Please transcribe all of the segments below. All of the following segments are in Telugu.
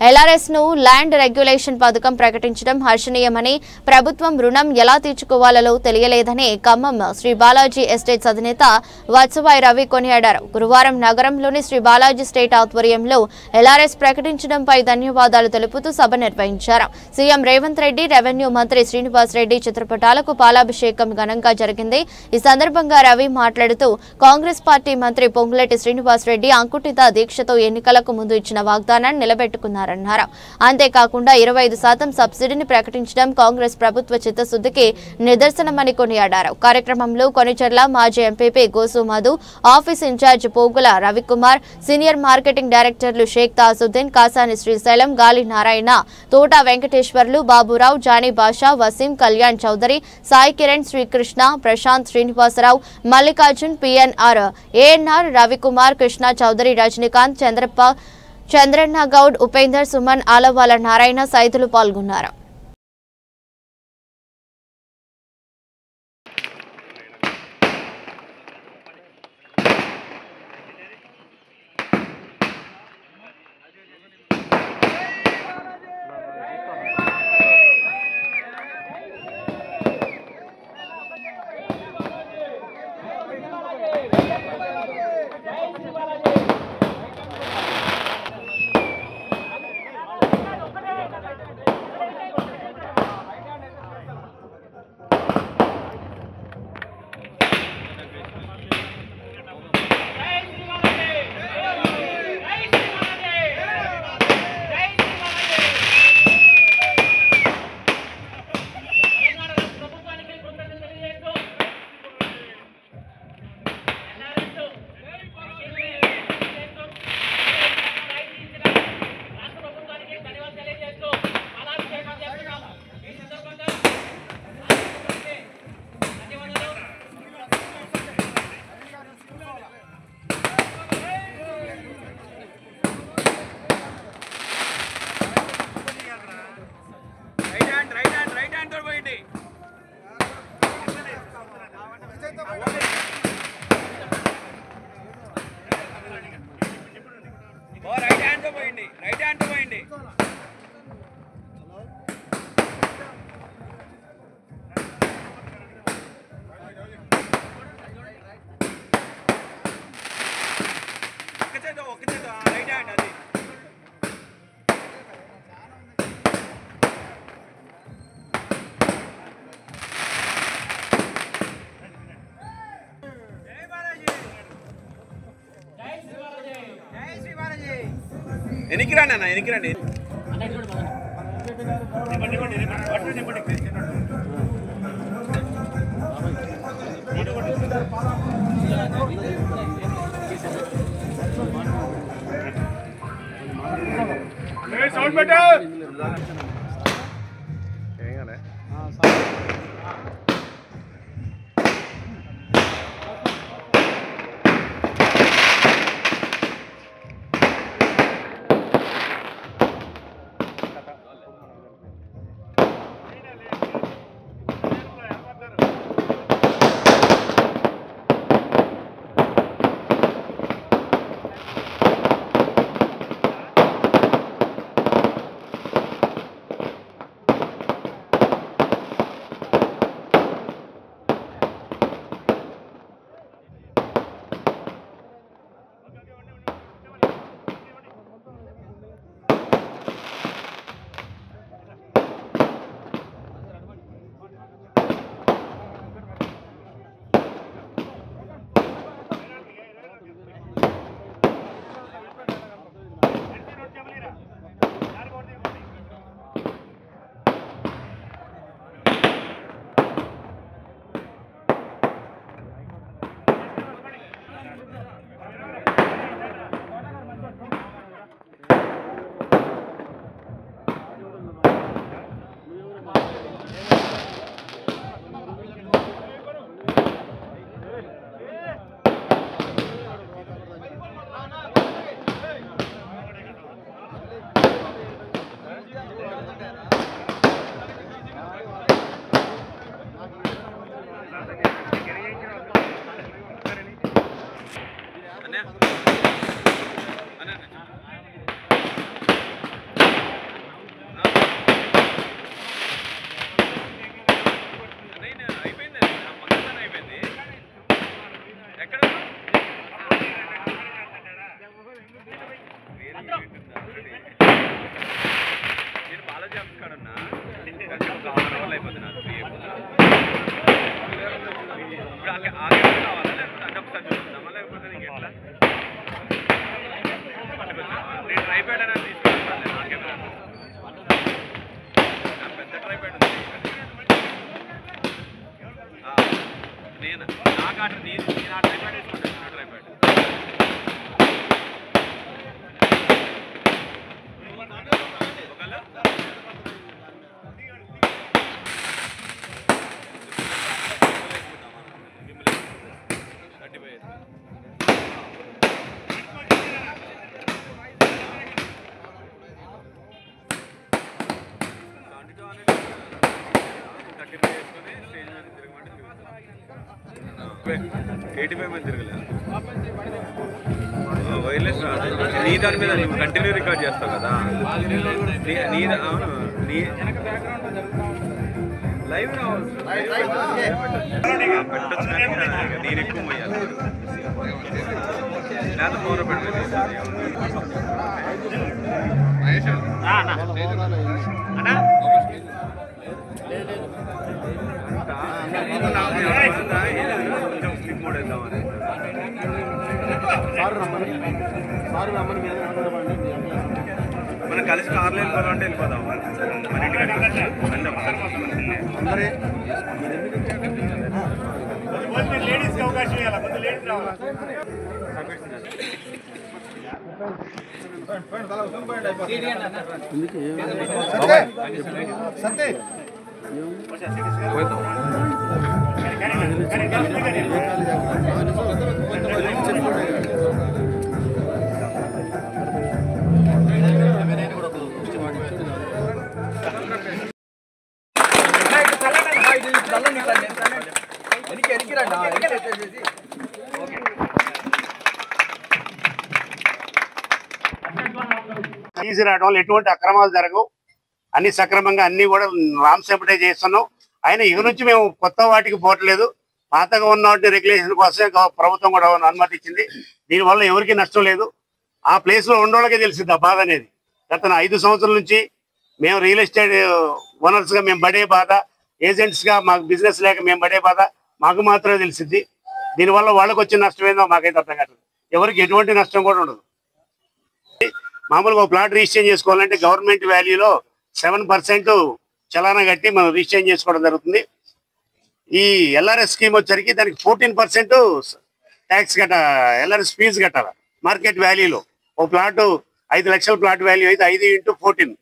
LRS ను ల్యాండ్ రెగ్యులేషన్ పథకం ప్రకటించడం హర్షణీయమని, ప్రభుత్వం రుణం ఎలా తీర్చుకోవాలో తెలియలేదని ఖమ్మం శ్రీ బాలాజీ ఎస్టేట్స్ అధినేత వత్సవాయి రవి కొనియాడారు. గురువారం నగరంలోని శ్రీ బాలాజీ స్టేట్ ఆధ్వర్యంలో LRS ప్రకటించడంపై ధన్యవాదాలు తెలుపుతూ సభ నిర్వహించారు. సీఎం రేవంత్ రెడ్డి, రెవెన్యూ మంత్రి శ్రీనివాస్ రెడ్డి చిత్రపటాలకు పాలాభిషేకం ఘనంగా జరిగింది. ఈ సందర్భంగా రవి మాట్లాడుతూ కాంగ్రెస్ పార్టీ మంత్రి పొంగులేటి శ్రీనివాస్ రెడ్డి అంకుటిత దీక్షతో ఎన్నికలకు ముందు ఇచ్చిన వాగ్దానాన్ని నిలబెట్టుకున్నారు. అంతేకాకుండా 25% సబ్సిడీని ప్రకటించడం కాంగ్రెస్ ప్రభుత్వ చిత్తశుద్ధికి నిదర్శనమని కొనియాడారు. కార్యక్రమంలో కొనిచెర్ల మాజీ MPP Gosu Madhu, office incharge Pogula Ravikumar, senior marketing డైరెక్టర్లు షేక్ తాజుద్దీన్, కాసాని శ్రీశైలం, గాలి నారాయణ, తోట వెంకటేశ్వర్లు, బాబురావు, జానీ బాషా, వసీం, కళ్యాణ్ చౌదరి, సాయి కిరణ్, శ్రీకృష్ణ, ప్రశాంత్, శ్రీనివాసరావు, మల్లికార్జున్, PNR, ANR, రవికుమార్, కృష్ణ చౌదరి, రజనీకాంత్, చంద్రన్న గౌడ్, ఉపేందర్, సుమన్, ఆలవాల నారాయణ సైతులు పాల్గొన్నారు. ఎనికిరాండి సౌండ్ పెట్టు. నేను నాకు అటు నేను ఆ ట్రైపాడ్ వేసుకుంటాను ఆ ట్రైపాడ్ $85 మంది తిరగలేదు వైర్లెస్ నీ దాని మీద నువ్వు కంటిన్యూ రికార్డ్ చేస్తావు కదా నీ అవును నీ లైవ్ పెట్టచ్చు కానీ నేను ఎక్కువ పోయాలి లేదా ఫోన్ పెట్టలేదు అన్నా మనం కలిసి కార్లో వెళ్ళిపోదామంటే వెళ్ళిపోదాం మన ఇంటికి లేడీస్కి అవకాశం ఇవ్వాలి కొంచెం లేడీస్ రావాలి రావడం వల్ల ఎటువంటి అక్రమాలు జరగవు అన్ని సక్రమంగా అన్ని కూడా రామ్సేపటే చేస్తున్నాం ఆయన ఇక నుంచి మేము కొత్త వాటికి పోవట్లేదు పాతగా ఉన్న వాటి రెగ్యులేషన్ కోసమే ప్రభుత్వం కూడా అనుమతి ఇచ్చింది దీనివల్ల ఎవరికి నష్టం లేదు ఆ ప్లేస్ లో ఉండోళ్ళకే తెలిసింది ఆ బాధ అనేది గత 5 సంవత్సరాల నుంచి మేము రియల్ ఎస్టేట్ ఓనర్స్ గా మేము పడే బాధ ఏజెంట్స్ గా మాకు బిజినెస్ లేక మేము పడే బాధ మాకు మాత్రమే తెలిసింది దీనివల్ల వాళ్ళకి వచ్చిన నష్టం ఏందో మాకైతే అర్థం కాదు ఎవరికి ఎటువంటి నష్టం కూడా ఉండదు మామూలుగా ఒక ప్లాట్ రిజిస్ట్రేషన్ చేసుకోవాలంటే గవర్నమెంట్ వాల్యూలో 7% చలానా కట్టి మనం రిజిస్ట్రేషన్ చేసుకోవడం జరుగుతుంది ఈ ఎల్ఆర్ఎస్ స్కీమ్ వచ్చరికి దానికి 14% ట్యాక్స్ ఎల్ఆర్ఎస్ ఫీజు కట్టాలి మార్కెట్ వాల్యూలో ఒక ప్లాట్ 5 లక్షల ప్లాట్ వాల్యూ అయితే 5x14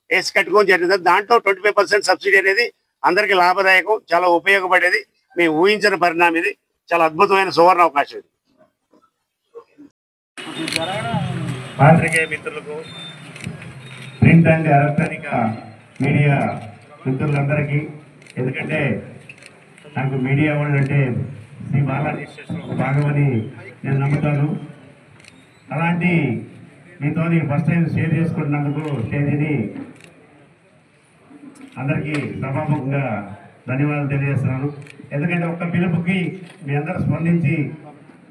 వేసి కట్టుకొని జరిగింది దాంట్లో 25% సబ్సిడీ అనేది అందరికీ లాభదాయకం చాలా ఉపయోగపడేది మేము ఊహించిన పరిణామం ఇది చాలా అద్భుతమైన సువర్ణ అవకాశం ఇది పాత్రికేయ మిత్రులకు ప్రింట్ అండ్ ఎలక్ట్రానిక్ మీడియా మిత్రులందరికీ ఎందుకంటే నాకు మీడియా వాళ్ళు అంటే శ్రీ బాలాజీ భాగమని నేను నమ్ముతాను అలాంటి మీతో ఫస్ట్ టైం షేర్ చేసుకుంటున్నందుకు స్టేజీని అందరికీ సభాముఖంగా ధన్యవాదాలు తెలియజేస్తున్నాను ఎందుకంటే ఒక్క పిలుపుకి మీ అందరూ స్పందించి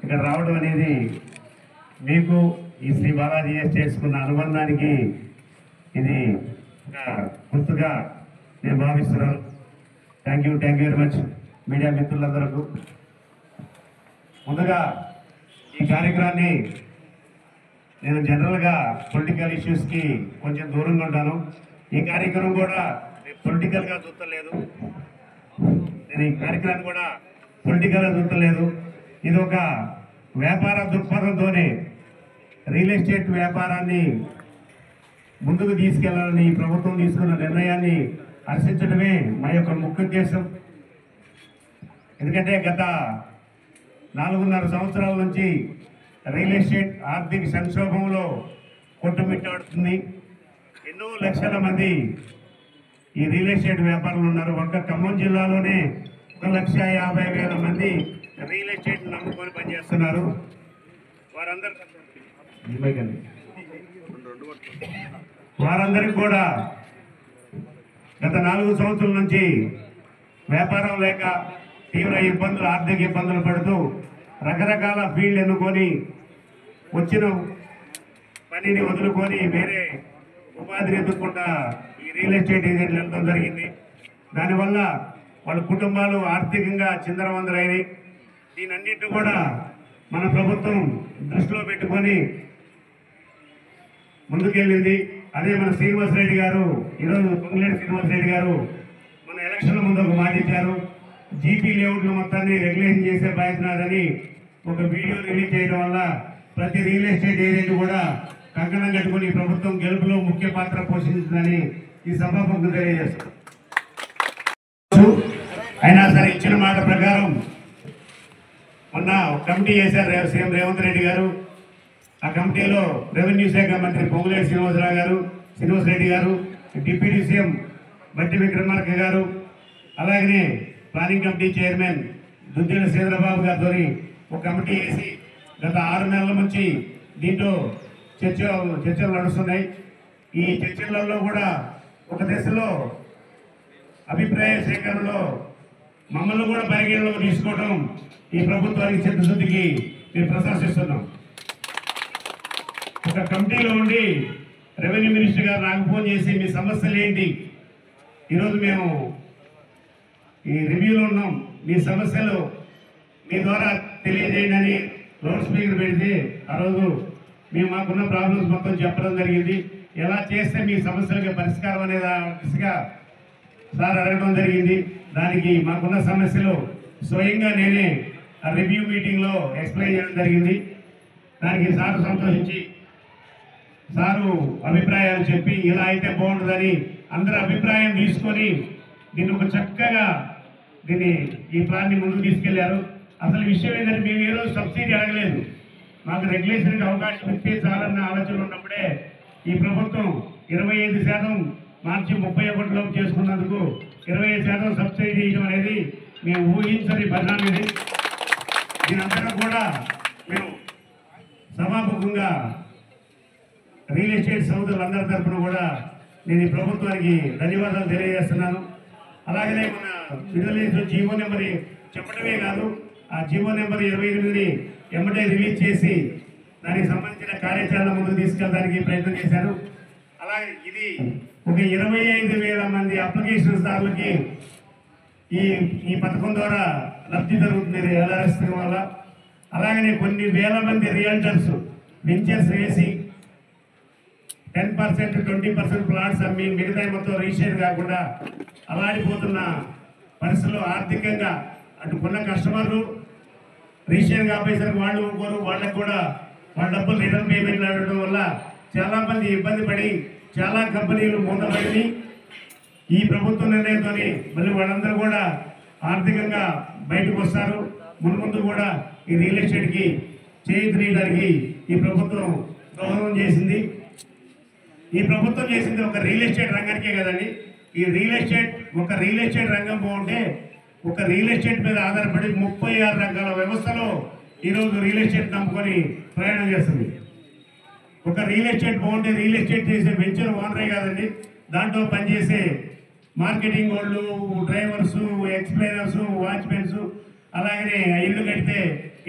ఇక్కడ రావడం అనేది మీకు ఈ శ్రీ బాలాజీ చేసుకున్న అనుబంధానికి ఇది గుర్తుగా నేను భావిస్తున్నాను thank you very much media మిత్రులందరకు ముందుగా ఈ కార్యక్రమాన్ని నేను జనరల్గా పొలిటికల్ ఇష్యూస్కి కొంచెం దూరంగా ఉంటాను ఈ కార్యక్రమం కూడా పొలిటికల్గా చూస్తలేదు నేను ఈ కార్యక్రమాన్ని కూడా పొలిటికల్గా చూస్తలేదు ఇది ఒక వ్యాపార దృక్పథంతోనే రియల్ ఎస్టేట్ వ్యాపారాన్ని ముందుకు తీసుకెళ్లాలని ప్రభుత్వం తీసుకున్న నిర్ణయాన్ని హర్షించడమే మా యొక్క ముఖ్య ఉద్దేశం ఎందుకంటే గత 4.5 సంవత్సరాల నుంచి రియల్ ఎస్టేట్ ఆర్థిక సంక్షోభంలో కొట్టుమిట్టాడుతుంది ఎన్నో లక్షల మంది ఈ రియల్ ఎస్టేట్ వ్యాపారులు ఉన్నారు ఒక్క ఖమ్మం జిల్లాలోనే 1,50,000 మంది రియల్ ఎస్టేట్ నమ్ముకొని పనిచేస్తున్నారు వారందరికీ కూడా గత 4 సంవత్సరాల నుంచి వ్యాపారం లేక తీవ్ర ఇబ్బందులు ఆర్థిక ఇబ్బందులు పడుతూ రకరకాల ఫీల్డ్ ఎన్నుకొని వచ్చిన పనిని వదులుకొని వేరే ఉపాధిని ఎదుర్కొంటా ఈ రియల్ ఎస్టేట్ ఏజెంట్లు వెళ్ళడం జరిగింది దానివల్ల వాళ్ళ కుటుంబాలు ఆర్థికంగా చిందరవందరైనవి దీనన్నింటినీ కూడా మన ప్రభుత్వం దృష్టిలో పెట్టుకొని ముందుకెళ్ళింది అదే మన శ్రీనివాసరెడ్డి గారు ఈరోజు పొంగులేటి శ్రీనివాసరెడ్డి గారు మన ఎలక్షన్ల ముందు ఒక మాట ఇచ్చారు జీపీ లేఅవుట్లు మొత్తాన్ని రెగ్యులేషన్ చేసే ప్రయత్నాలని ఒక వీడియో రిలీజ్ చేయడం వల్ల ప్రతి రియల్ ఎస్టేట్ ఏజెంట్ కూడా కంకణం కట్టుకుని ప్రభుత్వం గెలుపులో ముఖ్య పాత్ర పోషించిందని ఈ సభాముఖంగా తెలియజేస్తారు. అయినా సరే ఇచ్చిన మాట ప్రకారం మొన్న కమిటీ చేశారు సీఎం రేవంత్ రెడ్డి గారు. ఆ కమిటీలో రెవెన్యూ శాఖ మంత్రి పొంగులేటి శ్రీనివాసరెడ్డి గారు, డిప్యూటీ సీఎం బట్టి విక్రమార్క గారు, అలాగనే ప్లానింగ్ కమిటీ చైర్మన్ దుద్దేల శ్రీధరబాబు గారితో ఒక కమిటీ వేసి గత 6 నెలల నుంచి దీంట్లో చర్చలు నడుస్తున్నాయి. ఈ చర్చలలో కూడా ఒక దశలో అభిప్రాయ సేకరణలో మమ్మల్ని కూడా పరిగణలోకి తీసుకోవడం ఈ ప్రభుత్వానికి చిత్తశుద్ధికి మేము ప్రశంసిస్తున్నాం. ఒక కమిటీలో ఉండి రెవెన్యూ మినిస్టర్ గారు నాకు ఫోన్ చేసి మీ సమస్యలు ఏంటి, ఈరోజు మేము ఈ రివ్యూలో ఉన్నాం, మీ సమస్యలు మీ ద్వారా తెలియజేయండి అని లౌడ్ స్పీకర్ పెడితే ఆ రోజు మేము మాకున్న ప్రాబ్లమ్స్ మొత్తం చెప్పడం జరిగింది. ఎలా చేస్తే మీ సమస్యలకి పరిష్కారం అనే దిశగా సార్ అడగడం జరిగింది. దానికి మాకున్న సమస్యలు స్వయంగా నేనే ఆ రివ్యూ మీటింగ్లో ఎక్స్ప్లెయిన్ చేయడం జరిగింది. దానికి సార్ సంతోషించి సారు అభిప్రాయాలు చెప్పి ఇలా అయితే బాగుంటుందని అందరి అభిప్రాయం తీసుకొని దీన్ని ఒక చక్కగా ఈ ప్లాన్ని ముందుకు తీసుకెళ్లారు. అసలు విషయం ఏంటంటే మేము ఏ రోజు సబ్సిడీ అడగలేదు. మాకు రెగ్యులేషన్కి అవకాశం ఇస్తే చాలన్న ఆలోచన ఉన్నప్పుడే ఈ ప్రభుత్వం 25% మార్చి 31లోపు చేసుకున్నందుకు 25% సబ్సిడీ ఇవ్వడం అనేది మేము ఊహించని పరిణామం ఇది. దీనంతటా కూడా మేము సభాముఖంగా రియల్ ఎస్టేట్ సోదరులందరి తరఫున కూడా నేను ఈ ప్రభుత్వానికి ధన్యవాదాలు తెలియజేస్తున్నాను. అలాగనే మన విడుదల జీవో నెంబర్ చెప్పడమే కాదు, ఆ జీవో నెంబర్ 28ని ఎమ్మటే రిలీజ్ చేసి దానికి సంబంధించిన కార్యాచరణ ముందుకు తీసుకెళ్ళడానికి ప్రయత్నం చేశారు. అలాగే ఇది ఒక 25,000 మంది అప్లికేషన్స్ దారులకి ఈ పథకం ద్వారా లబ్ధి జరుగుతుంది LRS వల్ల. అలాగనే కొన్ని వేల మంది రియల్టర్స్ వెంచర్స్ వేసి 10%, 20% ప్లాట్స్ అమ్మి మిగతా మొత్తం రిజిస్ట్రేషన్ కాకుండా అలాడిపోతున్న పరిస్థితుల్లో ఆర్థికంగా అటు కొన్న కస్టమర్లు రిజిస్ట్రేషన్ కాపేసరికి వాళ్ళు ఇంకోరు వాళ్ళకు కూడా వాళ్ళ డబ్బులు రిటర్న్ పేమెంట్లు అడగడం వల్ల చాలా మంది ఇబ్బంది పడి చాలా కంపెనీలు మూతపడి ఈ ప్రభుత్వ నిర్ణయంతో మళ్ళీ వాళ్ళందరూ కూడా ఆర్థికంగా బయటకు వస్తారు. ముందు కూడా ఈ రియల్ ఎస్టేట్కి చేయూతనియడానికి ఈ ప్రభుత్వం దోహదం చేసింది. ఈ ప్రభుత్వం చేసింది ఒక రియల్ ఎస్టేట్ రంగానికే కదండి. ఈ రియల్ ఎస్టేట్ రంగం బాగుంటే ఒక రియల్ ఎస్టేట్ మీద ఆధారపడి 36 రకాల వ్యవస్థలో ఈరోజు రియల్ ఎస్టేట్ నమ్ముకొని ప్రయాణం చేస్తుంది. ఒక రియల్ ఎస్టేట్ బాగుంటే రియల్ ఎస్టేట్ చేసే వెంచర్ ఓనరే కాదండి, దాంట్లో పనిచేసే మార్కెటింగ్ వాళ్ళు, డ్రైవర్స్, ఎక్స్ప్లెయినర్స్, వాచ్మెన్స్, అలాగనే ఇల్లు కడితే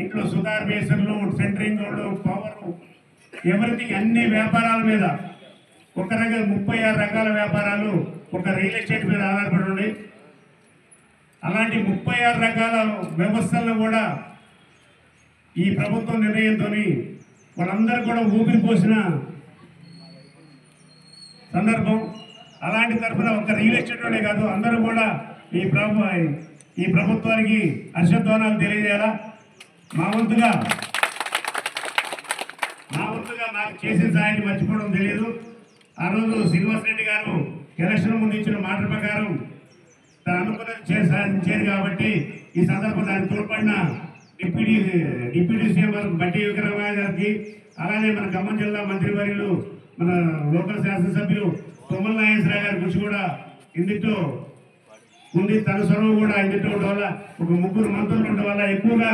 ఇంట్లో సుతార్ బేసర్లు, సెంటరింగ్ వాళ్ళు, పవర్, ఎవరిథింగ్ అన్ని వ్యాపారాల మీద ఒక రకం 36 రకాల వ్యాపారాలు ఒక రియల్ ఎస్టేట్ మీద ఆధారపడి ఉన్నాయి. అలాంటి 36 రకాల వ్యవస్థలను కూడా ఈ ప్రభుత్వం నిర్ణయంతో వాళ్ళందరూ కూడా ఊపిరి పోసిన సందర్భం. అలాంటి తరఫున ఒక రియల్ ఎస్టేట్లోనే కాదు అందరూ కూడా ఈ ప్రభుత్వానికి హర్షధ్వానాలు తెలియజేయాలా. మా వంతుగా నాకు చేసిన సాయాన్ని మర్చిపోవడం తెలియదు. ఆ రోజు శ్రీనివాసరెడ్డి గారు ఎలక్షన్ ముందు ఇచ్చిన మాట ప్రకారం తను అనుకున్నది సాధించేది కాబట్టి ఈ సందర్భం దాన్ని తోడ్పడిన డిప్యూటీ సీఎం బట్టి విక్రమార్క గారికి, అలానే మన ఖమ్మం జిల్లా మంత్రివర్యులు, మన లోకల్ శాసనసభ్యులు తుమ్మల నాగేశ్వరరావు గారి కృషి కూడా ఇందులో ఉంది. తన సొరవ కూడా ఇందులో ఉండడం వల్ల ఒక 3 మంత్రులు ఉండడం వల్ల ఎక్కువగా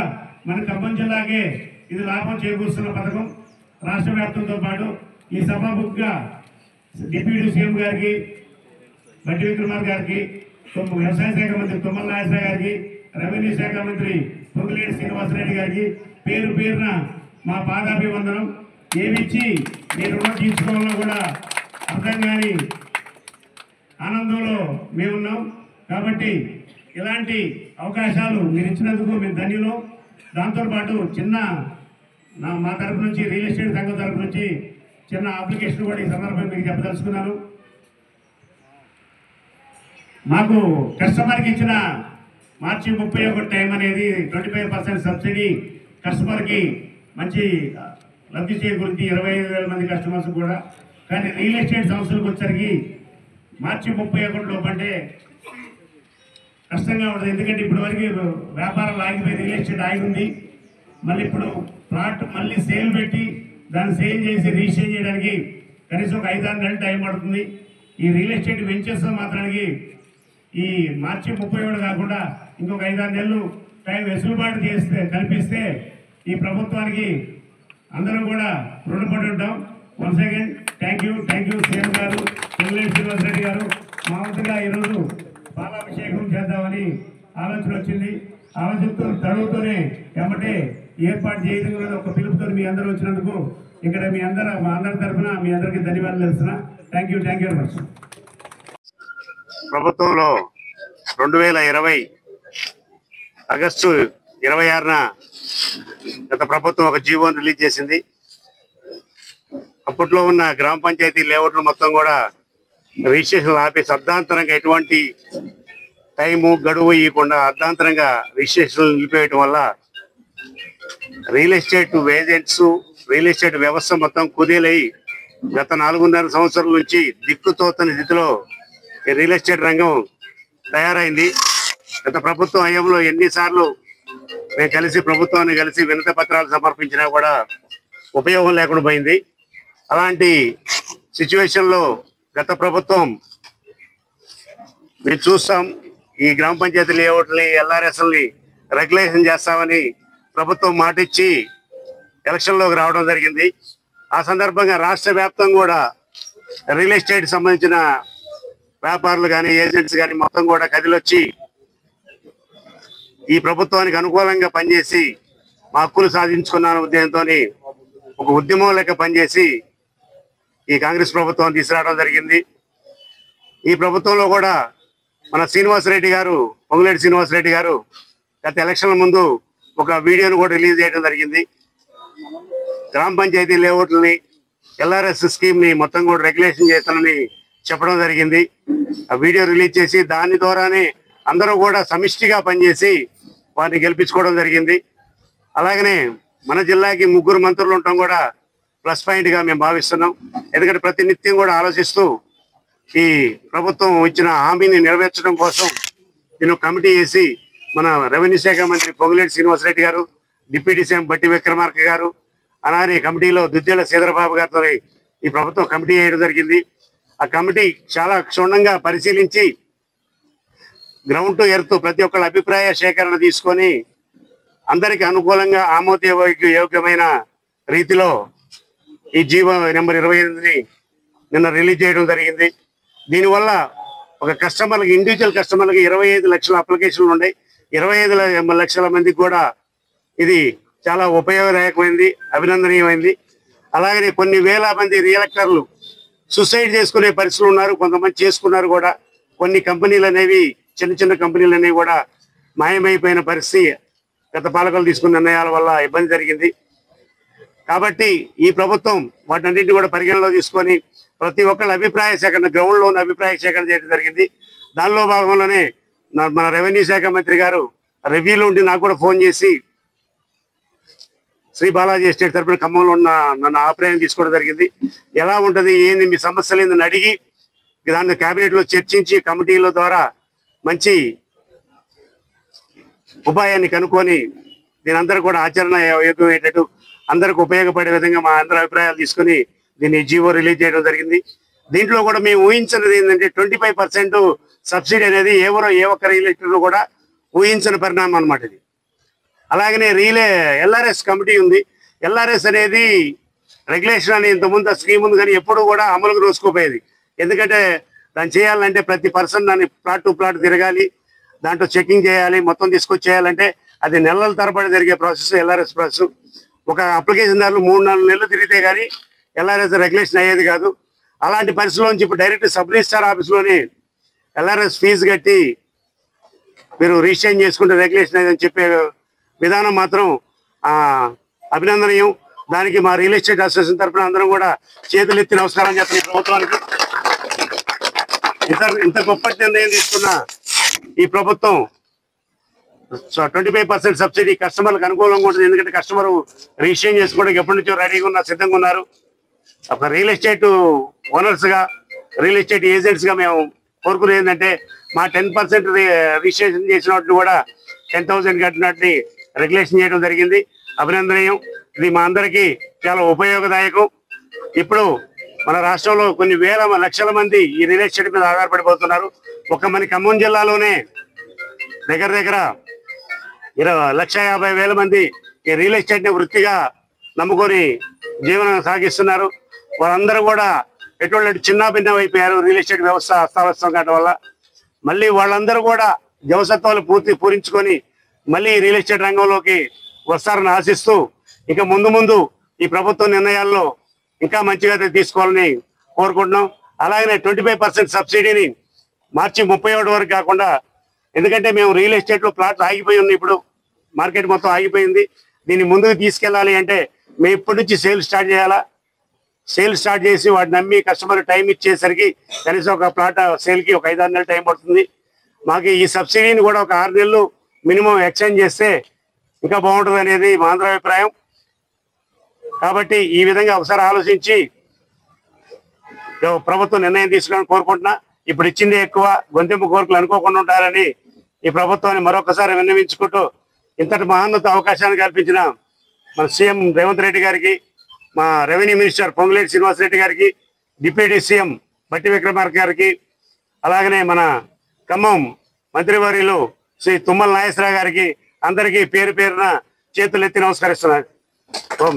మన ఖమ్మం జిల్లాకే ఇది లాభం చేకూరుస్తున్న పథకం. రాష్ట్ర వ్యాప్తంతో పాటు ఈ సభాముఖంగా డిప్యూటీ సీఎం గారికి, బట్టి విక్రమార్క గారికి, వ్యవసాయ శాఖ మంత్రి తుమ్మల నాగేశ్వరరావు గారికి, రెవెన్యూ శాఖ మంత్రి పొంగులేటి శ్రీనివాసరెడ్డి గారికి పేరు పేరున మా పాదాభివందనం. ఏమిచ్చి మీరు రుణం తీసుకోవాలో కూడా అర్థం కాని ఆనందంలో మేమున్నాం. కాబట్టి ఇలాంటి అవకాశాలు మీరు ఇచ్చినందుకు మేము ధన్యులు. దాంతోపాటు మా తరపు నుంచి రియల్ ఎస్టేట్ సంఘం తరపు నుంచి చిన్న అప్లికేషన్ కూడా ఈ సందర్భంగా మీకు చెప్పదలుచుకున్నాను. మాకు కస్టమర్కి ఇచ్చిన మార్చి 31 టైం అనేది 25% సబ్సిడీ కస్టమర్కి మంచి లబ్ధి చేకూరింది 25,000 మంది కస్టమర్స్ కూడా. కానీ రియల్ ఎస్టేట్ సంస్థలకు వచ్చరికి మార్చి 31 లోపు అంటే కష్టంగా ఉంటుంది. ఎందుకంటే ఇప్పటి వరకు వ్యాపారాలు ఆగిపోయి రియల్ ఎస్టేట్ ఆగింది. మళ్ళీ ఇప్పుడు ప్లాట్ మళ్ళీ సేల్ పెట్టి దాన్ని సేల్ చేసి రిజిస్టర్ చేయడానికి కనీసం ఒక 5-6 నెలలు టైం పడుతుంది. ఈ రియల్ ఎస్టేట్ వెంచర్స్ మాత్రానికి ఈ మార్చి 31 కాకుండా ఇంకొక 5-6 నెలలు టైం వెసులుబాటు చేస్తే కల్పిస్తే ఈ ప్రభుత్వానికి అందరం కూడా రుణపడి ఉంటాం. Once again thank you CM గారు, పొంగులేటి శ్రీనివాసరెడ్డి గారు. మా వంతుగా ఈరోజు పాలాభిషేకం చేద్దామని ఆలోచన వచ్చింది. ఆలోచనతో తడువుతూనే ఎమ్మటే ఏర్పాటు చేయడం కూడా ఒక పిలుపుతో మీ అందరూ వచ్చినందుకు ఇక్కడ మా అందరి తరఫున మీ అందరికీ ధన్యవాదాలు తెలుస్తున్నా. Thank you very much. ప్రభుత్వంలో 2020 ఆగస్టు 26న గత ప్రభుత్వం ఒక జీవోని రిలీజ్ చేసింది. అప్పట్లో ఉన్న గ్రామ పంచాయతీ లేఅవుట్లు మొత్తం కూడా రిజిస్ట్రేషన్ ఆపేసి అర్ధాంతరంగా ఎటువంటి టైము గడువు ఇవ్వకుండా అర్ధాంతరంగా రిజిస్ట్రేషన్ నిలిపేయటం వల్ల real estate agents real estate వ్యవస్థ మొత్తం కుదేలై గత 4.5 సంవత్సరాల నుంచి దిక్కుతోతని స్థితిలో రియల్ ఎస్టేట్ రంగం తయారైంది. గత ప్రభుత్వం హయాంలో ఎన్నిసార్లు మేము ప్రభుత్వాన్ని కలిసి వినతి పత్రాలు సమర్పించినా కూడా ఉపయోగం లేకుండా పోయింది. అలాంటి సిచ్యువేషన్లో గత ప్రభుత్వం మేము చూస్తాం ఈ గ్రామ పంచాయతీ లేఅవుట్ని ఎల్ఆర్ఎస్ని రెగ్యులేషన్ చేస్తామని ప్రభుత్వం మాటిచ్చి ఎలక్షన్లోకి రావడం జరిగింది. ఆ సందర్భంగా రాష్ట్ర వ్యాప్తంగా కూడా రియల్ ఎస్టేట్ సంబంధించిన వ్యాపారులు కానీ ఏజెంట్స్ కానీ మొత్తం కూడా కదిలొచ్చి ఈ ప్రభుత్వానికి అనుకూలంగా పనిచేసి మా హక్కులు సాధించుకున్న ఉద్దేశంతో ఒక ఉద్యమం లెక్క పనిచేసి ఈ కాంగ్రెస్ ప్రభుత్వం తీసుకురావడం జరిగింది. ఈ ప్రభుత్వంలో కూడా మన శ్రీనివాసరెడ్డి గారు, పొంగులేటి శ్రీనివాసరెడ్డి గారు గత ఎలక్షన్ల ముందు ఒక వీడియోను కూడా రిలీజ్ చేయడం జరిగింది. గ్రామ పంచాయతీ లేఅవుట్లని ఎల్ఆర్ఎస్ స్కీమ్ని మొత్తం కూడా రెగ్యులేషన్ చేస్తానని చెప్పడం జరిగింది. ఆ వీడియో రిలీజ్ చేసి దాని ద్వారానే అందరూ కూడా సమిష్టిగా పనిచేసి వారిని గెలిపించుకోవడం జరిగింది. అలాగనే మన జిల్లాకి 3 మంత్రులు ఉండటం కూడా ప్లస్ పాయింట్గా మేము భావిస్తున్నాం. ఎందుకంటే ప్రతినిత్యం కూడా ఆలోచిస్తూ ఈ ప్రభుత్వం ఇచ్చిన హామీని నెరవేర్చడం కోసం నేను కమిటీ వేసి మన రెవెన్యూ శాఖ మంత్రి పొంగులేటి శ్రీనివాసరెడ్డి గారు, డిప్యూటీ సీఎం బట్టి విక్రమార్క గారు, అలానే కమిటీలో దుద్దేళ్ల శ్రీధరబాబు గారితో ఈ ప్రభుత్వం కమిటీ వేయడం జరిగింది. ఆ కమిటీ చాలా క్షుణ్ణంగా పరిశీలించి గ్రౌండ్ టు ఎర్త్ ప్రతి ఒక్కళ్ళ అభిప్రాయ సేకరణ తీసుకొని అందరికి అనుకూలంగా ఆమోదయోగ్యమైన రీతిలో ఈ జీవో నెంబర్ 28ని నిన్న రిలీజ్ చేయడం జరిగింది. దీనివల్ల ఒక కస్టమర్కి, ఇండివిజువల్ కస్టమర్కి 25 లక్షల అప్లికేషన్లు ఉన్నాయి. 25 లక్షల మందికి కూడా ఇది చాలా ఉపయోగదాయకమైంది, అభినందనీయమైంది. అలాగనే కొన్ని వేల మంది రియల్టర్లు సూసైడ్ చేసుకునే పరిస్థితులు ఉన్నారు, కొంతమంది చేసుకున్నారు కూడా. కొన్ని కంపెనీలు అనేవి, చిన్న కంపెనీలు అనేవి కూడా మాయమైపోయిన పరిస్థితి గత పాలకులు తీసుకున్న నిర్ణయాల వల్ల ఇబ్బంది జరిగింది. కాబట్టి ఈ ప్రభుత్వం వాటన్నింటినీ కూడా పరిగణలో తీసుకొని ప్రతి ఒక్కళ్ళ అభిప్రాయ సేకరణ, గ్రౌండ్లో ఉన్న అభిప్రాయ సేకరణ చేయడం జరిగింది. దానిలో భాగంలోనే మన రెవెన్యూ శాఖ మంత్రి గారు రివ్యూలో ఉండి నాకు కూడా ఫోన్ చేసి శ్రీ బాలాజీ ఎస్టేట్ తరపున ఖమ్మంలో ఉన్న నన్ను అభిప్రాయం తీసుకోవడం జరిగింది. ఎలా ఉంటుంది, ఏంది మీ సమస్యలు ఏందని అడిగి దాన్ని కేబినెట్లో చర్చించి కమిటీల ద్వారా మంచి ఉపాయాన్ని కనుక్కొని దీని అందరూ కూడా ఆచరణ యోగ్యమయ్యేటట్టు అందరికి ఉపయోగపడే విధంగా మా అందరి అభిప్రాయాలు తీసుకొని దీన్ని జీవో రిలీజ్ చేయడం జరిగింది. దీంట్లో కూడా మేము ఊహించినది ఏంటంటే 25% సబ్సిడీ అనేది ఏ ఒక్క రియల్ ఎస్టేట్లో కూడా ఊహించిన పరిణామం అన్నమాట ఇది. అలాగనే ఎల్ఆర్ఎస్ కమిటీ ఉంది. ఎల్ఆర్ఎస్ అనేది రెగ్యులేషన్ అని ఇంతకుముందు స్కీమ్ ఉంది, కానీ ఎప్పుడూ కూడా అమలుకు నోసుకోపోయేది. ఎందుకంటే దాన్ని చేయాలంటే ప్రతి పర్సన్ దాన్ని ప్లాట్ టు ప్లాట్ తిరగాలి, దాంట్లో చెకింగ్ చేయాలి, మొత్తం తీసుకొచ్చి చేయాలంటే అది నెలల తరబడి జరిగే ప్రాసెస్ ఎల్ఆర్ఎస్ ప్రాసెస్. ఒక అప్లికేషన్ దారులు 3-4 నెలలు తిరిగితే కానీ ఎల్ఆర్ఎస్ రెగ్యులేషన్ అయ్యేది కాదు. అలాంటి పరిస్థితుల్లో నుంచి ఇప్పుడు డైరెక్ట్ సబ్ రిజిస్ట్రార్ ఆఫీస్లోనే ఎల్ఆర్ఎస్ ఫీజు కట్టి మీరు రిజిస్ట్రేషన్ చేసుకుంటే రెగ్యులేషన్ అయ్యేదని చెప్పే విధానం మాత్రం అభినందనీయం. దానికి మా రియల్ ఎస్టేట్ అసోసియేషన్ తరఫున అందరం కూడా చేతులు ఎత్తి నమస్కారం చేస్తాం. ఈ ప్రభుత్వానికి ఇంత గొప్ప నిర్ణయం తీసుకున్న ఈ ప్రభుత్వం 25% సబ్సిడీ కస్టమర్లకు అనుకూలంగా ఉంటుంది. ఎందుకంటే కస్టమర్ రిజిస్ట్రేషన్ చేసుకోవడానికి ఎప్పటి నుంచో రెడీగా ఉన్నారు, సిద్ధంగా ఉన్నారు. ఒక రియల్ ఎస్టేట్ ఓనర్స్ గా, రియల్ ఎస్టేట్ ఏజెంట్స్ గా మేము కోరుకునేది ఏంటంటే మా 10% రిజిస్ట్రేషన్ చేసిన వాటిని కూడా 10,000 కట్టినట్టు రెగ్యులేషన్ చేయడం జరిగింది. అభినందనీయం. ఇది మా అందరికీ చాలా ఉపయోగదాయకం. ఇప్పుడు మన రాష్ట్రంలో కొన్ని వేల లక్షల మంది ఈ రియల్ ఎస్టేట్ మీద ఆధారపడిపోతున్నారు. మన ఖమ్మం జిల్లాలోనే దగ్గర 1,50,000 మంది ఈ రియల్ ఎస్టేట్ ని వృత్తిగా నమ్ముకొని జీవనం సాగిస్తున్నారు. వాళ్ళందరూ కూడా ఎటువంటి చిన్న భిన్నం అయిపోయారు రియల్ ఎస్టేట్ వ్యవస్థ అస్తవ్యస్తం కావడం వల్ల. మళ్ళీ వాళ్ళందరూ కూడా జవసత్వాలు పూరించుకొని మళ్ళీ రియల్ ఎస్టేట్ రంగంలోకి వస్తారని ఆశిస్తూ ఇంకా ముందు ఈ ప్రభుత్వ నిర్ణయాల్లో ఇంకా మంచిగా తీసుకోవాలని కోరుకుంటున్నాం. అలాగనే 25% సబ్సిడీని మార్చి 31 వరకు కాకుండా, ఎందుకంటే మేము రియల్ ఎస్టేట్ లో ప్లాట్లు ఆగిపోయి ఉన్నాయి, ఇప్పుడు మార్కెట్ మొత్తం ఆగిపోయింది. దీన్ని ముందుకు తీసుకెళ్లాలి అంటే మేము ఇప్పటి నుంచి సేల్ స్టార్ట్ చేయాలా. సేల్ స్టార్ట్ చేసి వాటిని నమ్మి కస్టమర్ టైం ఇచ్చేసరికి కనీసం ఒక ప్లాట్ సేల్ కి ఒక 5-6 నెలలు టైం పడుతుంది. మాకు ఈ సబ్సిడీని కూడా ఒక 6 నెలలు మినిమం ఎక్స్టెండ్ చేస్తే ఇంకా బాగుంటుంది అనేది మా అందరి అభిప్రాయం. కాబట్టి ఈ విధంగా ఒకసారి ఆలోచించి ప్రభుత్వం నిర్ణయం తీసుకోవాలని కోరుకుంటున్నా. ఇప్పుడు ఇచ్చింది ఎక్కువ, గొంతెంపు కోరికలు అనుకోకుండా ఉంటారని ఈ ప్రభుత్వాన్ని మరొకసారి విన్నవించుకుంటూ ఇంతటి మహోన్నత అవకాశాన్ని కల్పించిన మన సీఎం రేవంత్ రెడ్డి గారికి, మా రెవెన్యూ మినిస్టర్ పొంగులేటి శ్రీనివాసరెడ్డి గారికి, డిప్యూటీ సీఎం బట్టి విక్రమార్క గారికి, అలాగనే మన ఖమ్మం మంత్రివర్యులు శ్రీ తుమ్మల నాగేశ్వరరావు గారికి అందరికీ పేరు పేరున చేతులెత్తి నమస్కరిస్తున్నారు. ఓం.